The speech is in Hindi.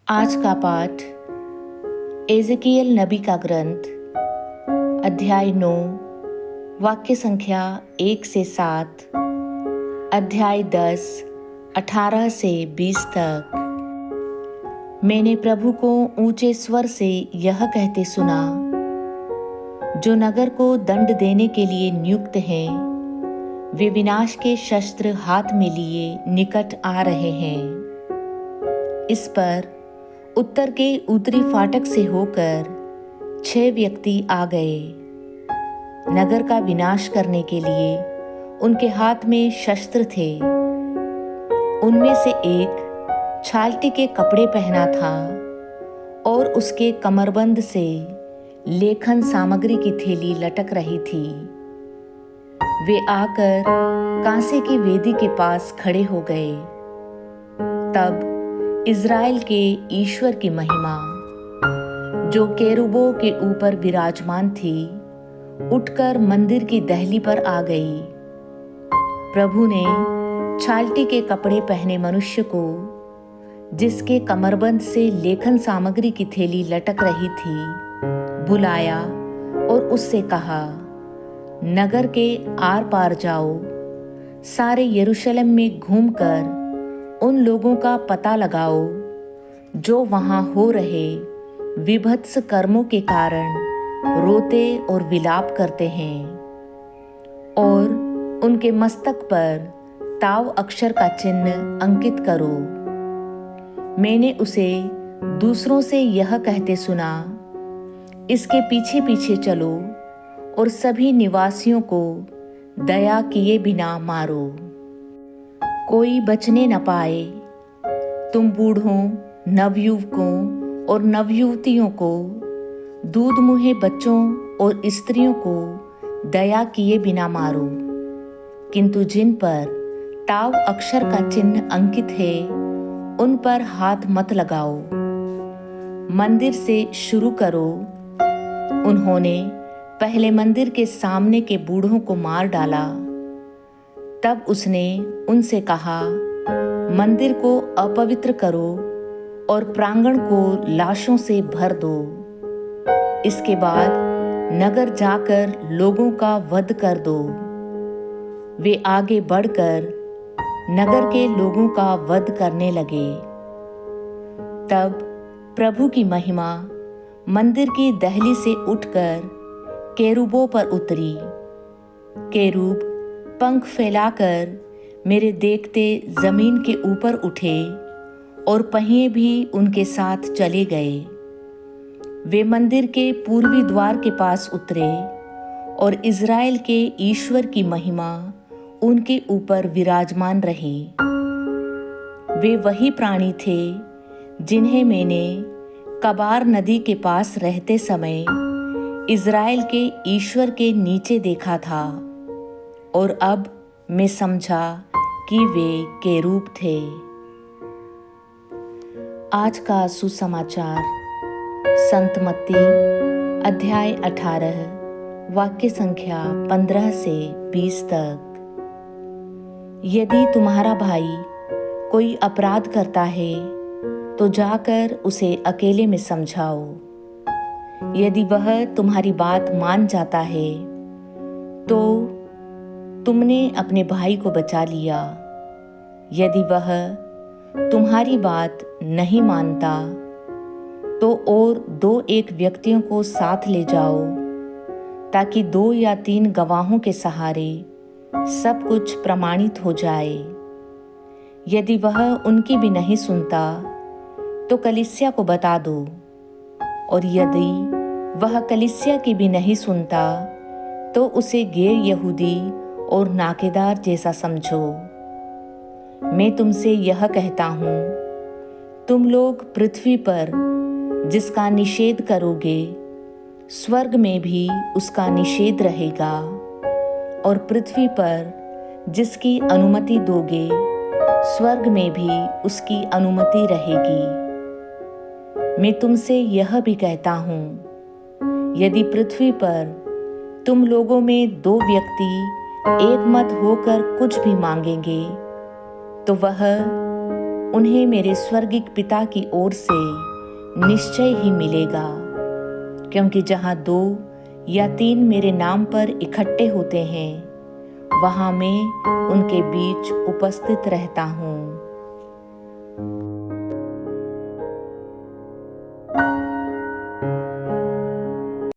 आज का पाठ एज़ेकियल नबी का ग्रंथ अध्याय 9 वाक्य संख्या 1 से 7, अध्याय 10 18 से 20 तक। मैंने प्रभु को ऊंचे स्वर से यह कहते सुना, जो नगर को दंड देने के लिए नियुक्त हैं, वे विनाश के शस्त्र हाथ में लिए निकट आ रहे हैं। इस पर उत्तर के उत्तरी फाटक से होकर 6 व्यक्ति आ गए। नगर का विनाश करने के लिए उनके हाथ में शस्त्र थे। उनमें से एक छालटी के कपड़े पहना था और उसके कमरबंद से लेखन सामग्री की थैली लटक रही थी। वे आकर कांसे की वेदी के पास खड़े हो गए। तब इज़राइल के ईश्वर की महिमा, जो केरूबों के ऊपर विराजमान थी, उठकर मंदिर की दहली पर आ गई। प्रभु ने छालटी के कपड़े पहने मनुष्य को, जिसके कमरबंद से लेखन सामग्री की थैली लटक रही थी, बुलाया और उससे कहा, नगर के आर पार जाओ, सारे यरूशलेम में घूमकर उन लोगों का पता लगाओ जो वहां हो रहे विभत्स कर्मों के कारण रोते और विलाप करते हैं, और उनके मस्तक पर ताव अक्षर का चिन्ह अंकित करो। मैंने उसे दूसरों से यह कहते सुना, इसके पीछे पीछे चलो और सभी निवासियों को दया किए बिना मारो, कोई बचने न पाए। तुम बूढ़ों, नवयुवकों और नवयुवतियों को, दूध मुहे बच्चों और स्त्रियों को दया किए बिना मारो, किंतु जिन पर ताव अक्षर का चिन्ह अंकित है, उन पर हाथ मत लगाओ। मंदिर से शुरू करो। उन्होंने पहले मंदिर के सामने के बूढ़ों को मार डाला। तब उसने उनसे कहा, मंदिर को अपवित्र करो और प्रांगण को लाशों से भर दो। इसके बाद नगर जाकर लोगों का वध कर दो। वे आगे बढ़कर नगर के लोगों का वध करने लगे। तब प्रभु की महिमा मंदिर की दहली से उठकर केरूबों पर उतरी। केरूब पंख फैलाकर मेरे देखते जमीन के ऊपर उठे और पहिए भी उनके साथ चले गए। वे मंदिर के पूर्वी द्वार के पास उतरे और इज़राइल के ईश्वर की महिमा उनके ऊपर विराजमान रही। वे वही प्राणी थे जिन्हें मैंने कबार नदी के पास रहते समय इज़राइल के ईश्वर के नीचे देखा था, और अब मैं समझा कि वे केरूब थे। आज का सुसमाचार संत मत्ती अध्याय 18 वाक्य संख्या 15 से 20 तक। यदि तुम्हारा भाई कोई अपराध करता है, तो जाकर उसे अकेले में समझाओ। यदि वह तुम्हारी बात मान जाता है, तो तुमने अपने भाई को बचा लिया। यदि वह तुम्हारी बात नहीं मानता, तो और 2-1 व्यक्तियों को साथ ले जाओ, ताकि 2 या 3 गवाहों के सहारे सब कुछ प्रमाणित हो जाए। यदि वह उनकी भी नहीं सुनता, तो कलीसिया को बता दो, और यदि वह कलीसिया की भी नहीं सुनता, तो उसे गैर यहूदी और नाकेदार जैसा समझो। मैं तुमसे यह कहता हूँ, तुम लोग पृथ्वी पर जिसका निषेध करोगे, स्वर्ग में भी उसका निषेध रहेगा, और पृथ्वी पर जिसकी अनुमति दोगे, स्वर्ग में भी उसकी अनुमति रहेगी। मैं तुमसे यह भी कहता हूँ, यदि पृथ्वी पर तुम लोगों में 2 व्यक्ति एक मत होकर कुछ भी मांगेंगे, तो वह उन्हें मेरे स्वर्गिक पिता की ओर से निश्चय ही मिलेगा, क्योंकि जहाँ 2 या 3 मेरे नाम पर इकट्ठे होते हैं, वहाँ मैं उनके बीच उपस्थित रहता हूँ।